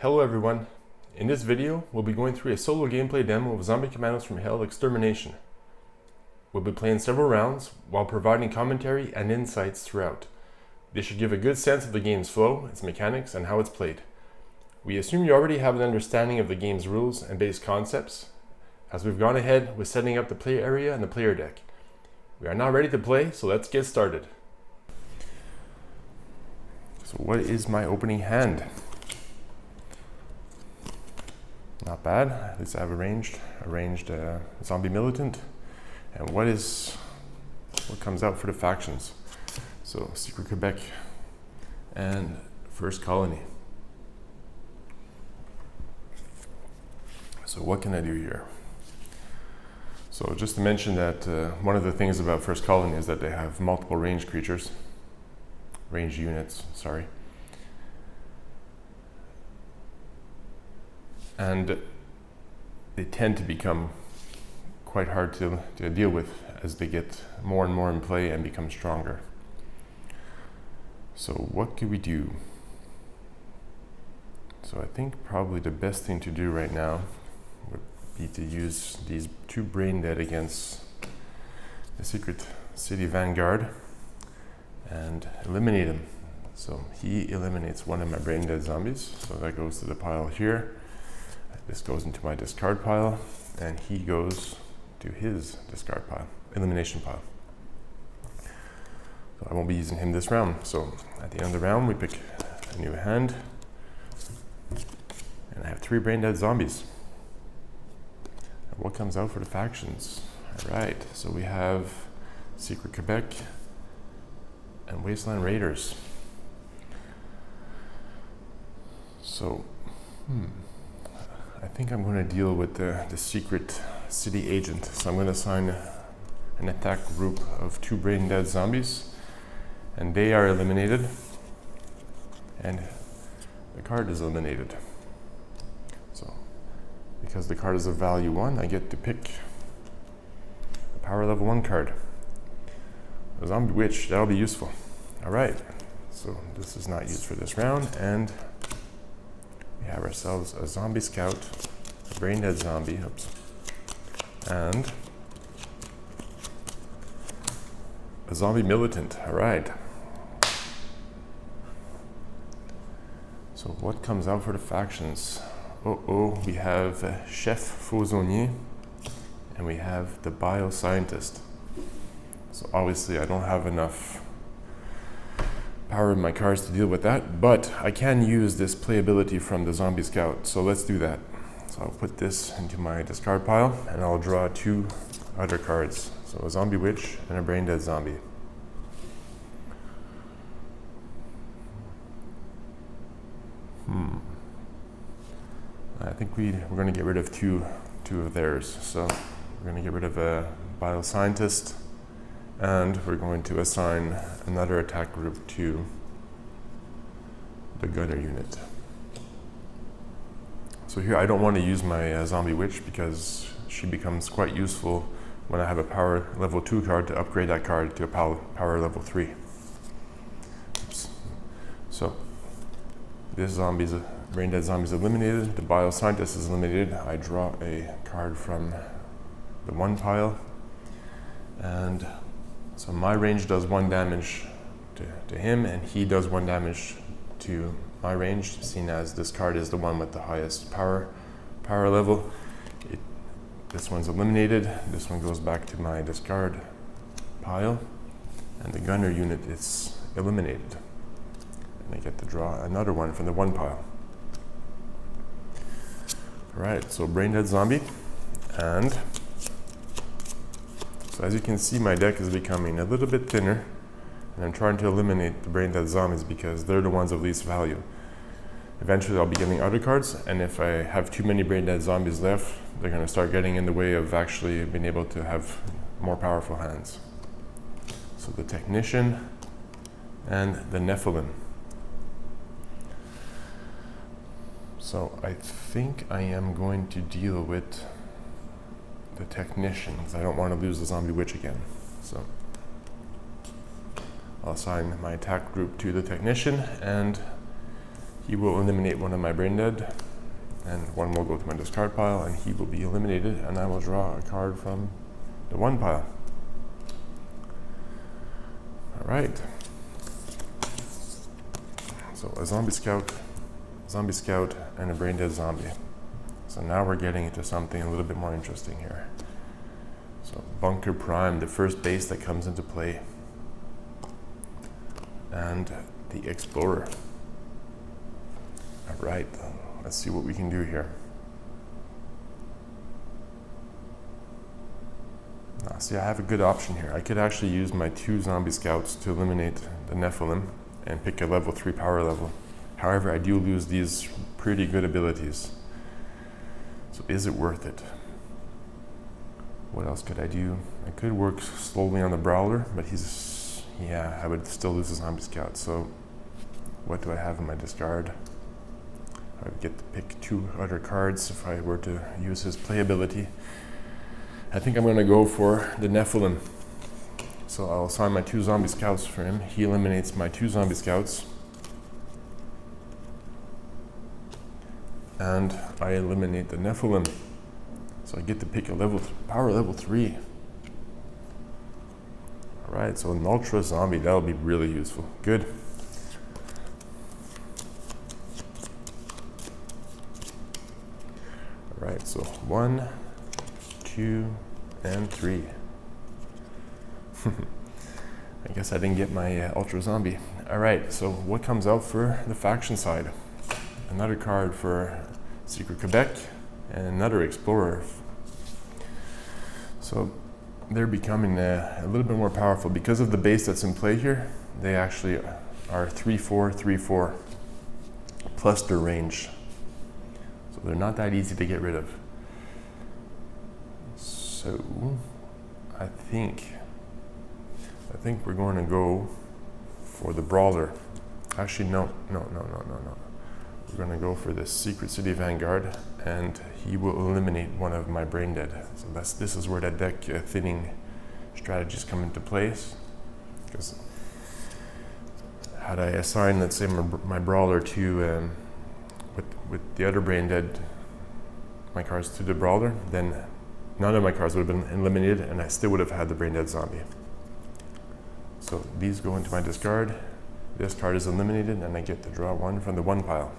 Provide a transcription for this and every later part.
Hello everyone. In this video, we'll be going through a solo gameplay demo of Zombie Commandos from Hell Extermination. We'll be playing several rounds while providing commentary and insights throughout. This should give a good sense of the game's flow, its mechanics, and how it's played. We assume you already have an understanding of the game's rules and base concepts, as we've gone ahead with setting up the play area and the player deck. We are now ready to play, so let's get started. So what is my opening hand? Not bad, at least I have arranged zombie militant. And what comes out for the factions? So Secret Quebec and First Colony. So what can I do here? So just to mention that one of the things about First Colony is that they have multiple range units, sorry. And they tend to become quite hard to deal with as they get more and more in play and become stronger. So what can we do? So I think probably the best thing to do right now would be to use these two brain dead against the Secret City Vanguard and eliminate him. So he eliminates one of my brain dead zombies, so that goes to the pile here. This goes into my discard pile, and he goes to his discard pile, elimination pile. So I won't be using him this round. So at the end of the round, we pick a new hand, and I have 3 brain dead zombies. And what comes out for the factions? All right, so we have Secret Quebec and Wasteland Raiders. So, I think I'm going to deal with the Secret City Agent. So I'm going to assign an attack group of 2 brain dead zombies, and they are eliminated, and the card is eliminated. So because the card is of value 1, I get to pick a power level 1 card. A Zombie Witch, that'll be useful. All right, so this is not used for this round, and we have ourselves a Zombie Scout, a brain dead zombie, and a Zombie Militant. All right. So what comes out for the factions? We have Chef Fausonnier, and we have the Bioscientist. So obviously I don't have enough power in my cards to deal with that, but I can use this playability from the Zombie Scout, so let's do that. So I'll put this into my discard pile, and I'll draw 2 other cards. So a Zombie Witch and a Brain Dead Zombie. I think we're going to get rid of two of theirs. So we're going to get rid of a Bioscientist, and we're going to assign another attack group to the Gunner unit. So here I don't want to use my Zombie Witch because she becomes quite useful when I have a power level 2 card to upgrade that card to a power level 3. Oops. So this brain dead zombie is eliminated, the Bioscientist is eliminated. I draw a card from the 1 pile, and so my range does 1 damage to him, and he does 1 damage to my range, seeing as this card is the one with the highest power level. This one's eliminated, this one goes back to my discard pile, and the Gunner unit is eliminated. And I get to draw another one from the 1 pile. Alright, so Brain Dead Zombie, and so as you can see, my deck is becoming a little bit thinner, and I'm trying to eliminate the Brain Dead Zombies because they're the ones of least value. Eventually I'll be getting other cards, and if I have too many Brain Dead Zombies left, they're going to start getting in the way of actually being able to have more powerful hands. So the Technician and the Nephilim. So I think I am going to deal with the Technician because I don't want to lose the Zombie Witch again. So I'll assign my attack group to the Technician, and he will eliminate one of my brain dead, and one will go to my discard pile, and he will be eliminated, and I will draw a card from the 1 pile. All right. So a zombie scout, and a brain dead zombie. So now we're getting into something a little bit more interesting here. So Bunker Prime, the first base that comes into play, and the Explorer. All right, let's see what we can do here. Now, see, I have a good option here. I could actually use my 2 zombie scouts to eliminate the Nephilim and pick a level 3 power level. However, I do lose these pretty good abilities. So is it worth it? What else could I do? I could work slowly on the Brawler, but I would still lose the zombie scout. So what do I have in my discard? I would get to pick 2 other cards if I were to use his playability. I think I'm going to go for the Nephilim. So I'll assign my 2 zombie scouts for him. He eliminates my 2 zombie scouts. And I eliminate the Nephilim. So I get to pick a power level 3. All right, so an ultra zombie, that'll be really useful. Good. All right, so 1, 2, and 3. I guess I didn't get my ultra zombie. All right, so what comes out for the faction side? Another card for Secret Quebec and another Explorer. So they're becoming a little bit more powerful because of the base that's in play here. They actually are 3/4, 3/4 plus their range. So they're not that easy to get rid of. So I think we're going to go for the Brawler. Actually, no. We're going to go for the Secret City Vanguard, and he will eliminate one of my brain dead. So this is where that deck thinning strategies come into place. Because had I assigned, let's say, my Brawler to with the other brain dead, my cards to the Brawler, then none of my cards would have been eliminated, and I still would have had the brain dead zombie. So these go into my discard. This card is eliminated, and I get to draw 1 from the 1 pile.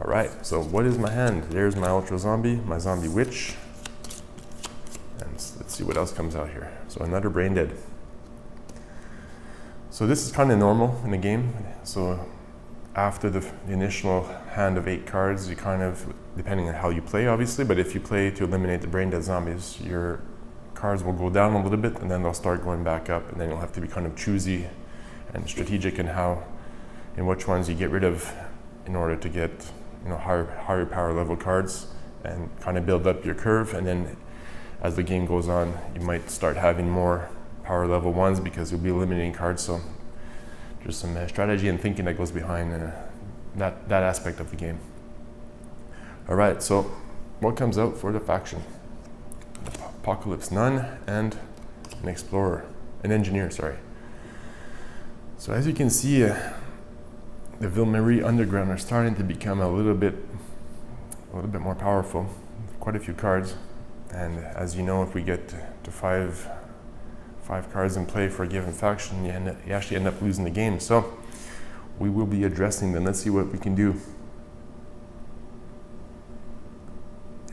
All right, so what is my hand? There's my Ultra Zombie, my Zombie Witch, and let's see what else comes out here. So another Brain Dead. So this is kind of normal in the game. So after the initial hand of 8 cards, you kind of, depending on how you play, obviously, but if you play to eliminate the Brain Dead zombies, your cards will go down a little bit, and then they'll start going back up, and then you'll have to be kind of choosy and strategic in which ones you get rid of in order to get higher power level cards and kind of build up your curve. And then as the game goes on, you might start having more power level ones because you'll be eliminating cards. So there's some strategy and thinking that goes behind that aspect of the game. All right, so what comes out for the faction? Apocalypse Nun and an Engineer, sorry. So as you can see, the Ville-Marie Underground are starting to become a little bit more powerful. Quite a few cards, and as you know, if we get to five cards in play for a given faction, you actually end up losing the game. So we will be addressing them. Let's see what we can do.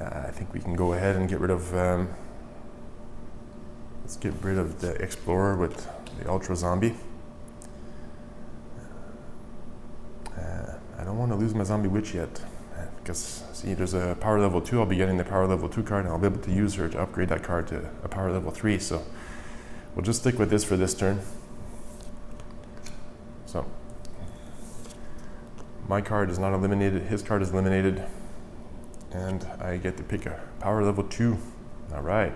I think we can go ahead and get rid of. Let's get rid of the Explorer with the Ultra Zombie. I don't want to lose my Zombie Witch yet, because see, there's a power level 2. I'll be getting the power level 2 card, and I'll be able to use her to upgrade that card to a power level 3. So we'll just stick with this for this turn. So my card is not eliminated, his card is eliminated, and I get to pick a power level 2. All right.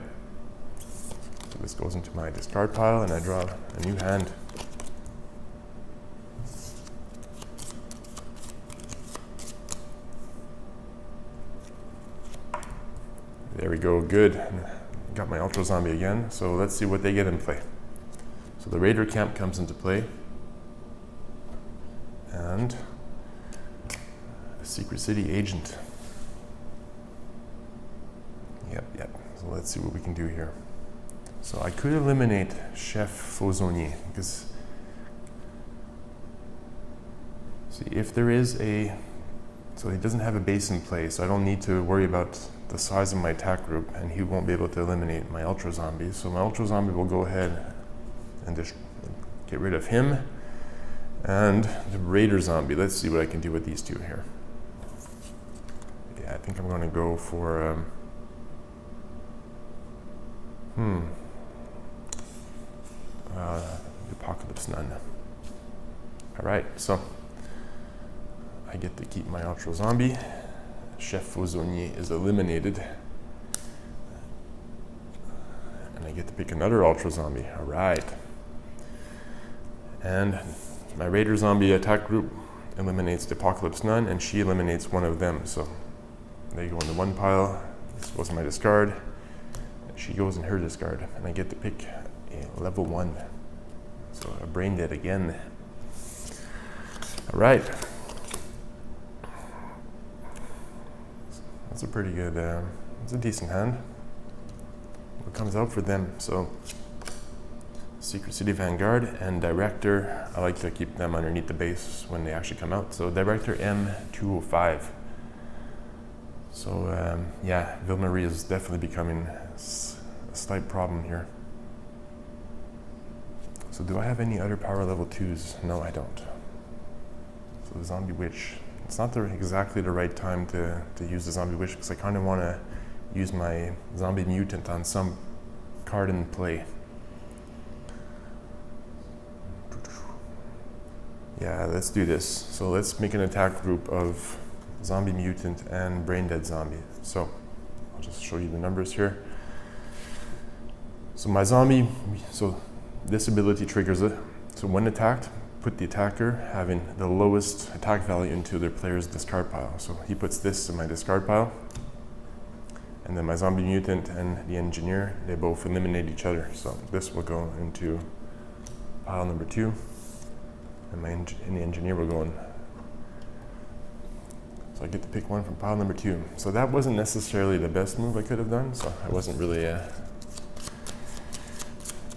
So this goes into my discard pile, and I draw a new hand. There we go, good. Got my Ultra Zombie again, so let's see what they get in play. So the Raider Camp comes into play. and a Secret City agent. Yep. So let's see what we can do here. So I could eliminate Chef Fausonnier because, see, if there is so he doesn't have a base in play, so I don't need to worry about the size of my attack group, and he won't be able to eliminate my Ultra Zombie. So my Ultra Zombie will go ahead and just get rid of him and the Raider Zombie. Let's see what I can do with these two here. Yeah, I think I'm going to go for Apocalypse Nun. Alright, so I get to keep my Ultra Zombie. Chef Fausonnier is eliminated. And I get to pick another Ultra Zombie. Alright. And my Raider Zombie attack group eliminates the Apocalypse Nun, and she eliminates one of them. So they go in the one pile. This goes in my discard. She goes in her discard. And I get to pick a level 1. So a Brain Dead again. Alright. That's a pretty good, it's a decent hand. What comes out for them? So, Secret City Vanguard and Director, I like to keep them underneath the base when they actually come out. So Director M205. So yeah, Ville-Marie is definitely becoming a slight problem here. So do I have any other power level 2s? No, I don't. So the Zombie Witch. It's not exactly the right time to use the Zombie Witch because I kind of want to use my Zombie Mutant on some card in play. Yeah, let's do this. So let's make an attack group of Zombie Mutant and Brain Dead Zombie. So I'll just show you the numbers here. So my Zombie, so this ability triggers it. So when attacked, put the attacker having the lowest attack value into their player's discard pile. So he puts this in my discard pile, and then my Zombie Mutant and the Engineer, they both eliminate each other. So this will go into pile number 2, and the Engineer will go in. So I get to pick one from pile number 2. So that wasn't necessarily the best move I could have done, so I wasn't really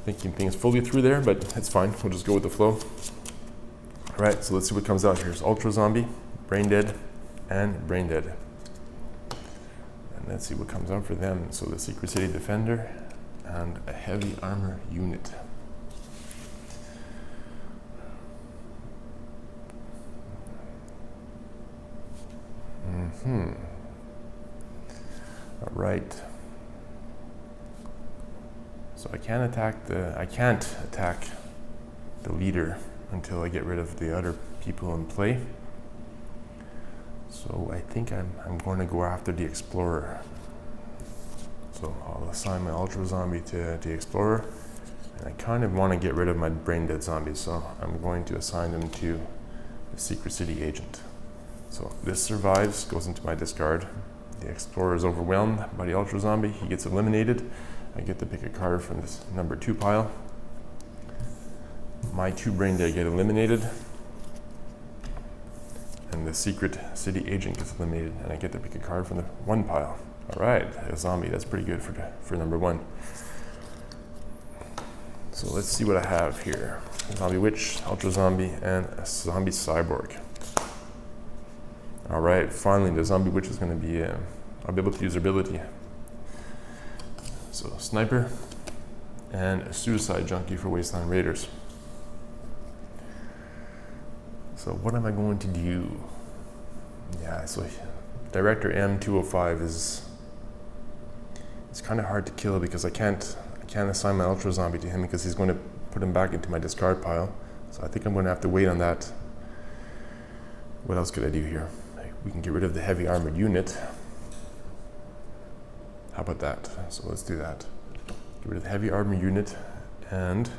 thinking things fully through there, but it's fine. We'll just go with the flow. Alright, so let's see what comes out. Here's Ultra Zombie, Brain Dead, and Brain Dead. And let's see what comes out for them. So the Secret City Defender and a Heavy Armor Unit. Alright. So I can't attack the leader until I get rid of the other people in play. So I think I'm going to go after the Explorer. So I'll assign my Ultra Zombie to the Explorer, and I kind of want to get rid of my Brain Dead Zombies, so I'm going to assign them to the Secret City Agent. So this survives, goes into my discard. The Explorer is overwhelmed by the Ultra Zombie. He gets eliminated. I get to pick a card from this number 2 pile. My 2 Brain Dead get eliminated, and the Secret City Agent gets eliminated, and I get to pick a card from the 1 pile. All right, a Zombie. That's pretty good for number 1. So let's see what I have here: Zombie Witch, Ultra Zombie, and a Zombie Cyborg. All right, finally the Zombie Witch is going to be. I'll be able to use her ability. So Sniper and a Suicide Junkie for Wasteland Raiders. So what am I going to do? Yeah, so Director M205 is, it's kind of hard to kill because I can't assign my Ultra Zombie to him because he's going to put him back into my discard pile. So I think I'm going to have to wait on that. What else could I do here? We can get rid of the Heavy Armored Unit. How about that? So let's do that. Get rid of the Heavy Armored Unit, and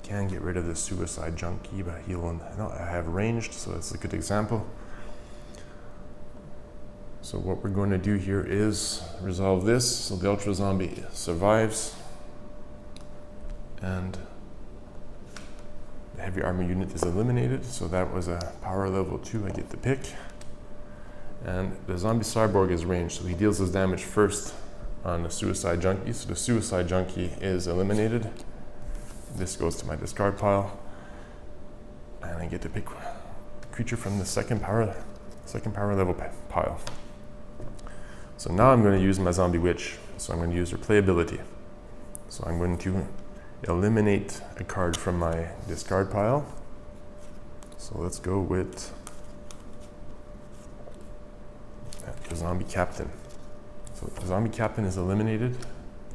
can get rid of the Suicide Junkie, but I have ranged, so that's a good example. So what we're going to do here is resolve this. So the Ultra Zombie survives, and the Heavy heavy armor unit is eliminated, so that was a power level 2 I get to pick. And the zombie cyborg is ranged, so he deals his damage first on the suicide junkie. So the suicide junkie is eliminated. This goes to my discard pile, and I get to pick a creature from the second power level pile. So now I'm going to use my zombie witch. So I'm going to use her playability. So I'm going to eliminate a card from my discard pile. So let's go with the zombie captain. So the zombie captain is eliminated.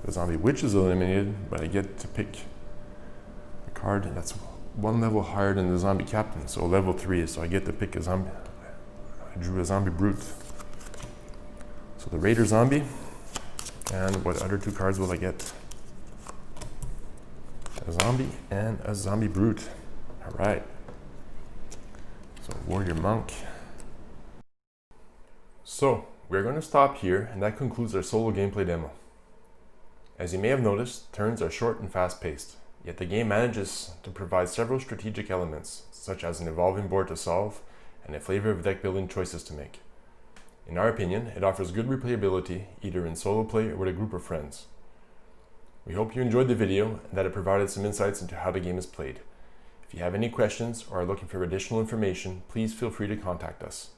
The zombie witch is eliminated, but I get to pick a card that's one level higher than the zombie captain. So level 3, so I get to pick a zombie. I drew a zombie brute. So the raider zombie, and what other 2 cards will I get? A zombie and a zombie brute. All right. So warrior monk. So we're going to stop here, and that concludes our solo gameplay demo. As you may have noticed, turns are short and fast-paced, yet the game manages to provide several strategic elements, such as an evolving board to solve and a flavor of deck building choices to make. In our opinion, it offers good replayability either in solo play or with a group of friends. We hope you enjoyed the video and that it provided some insights into how the game is played. If you have any questions or are looking for additional information, please feel free to contact us.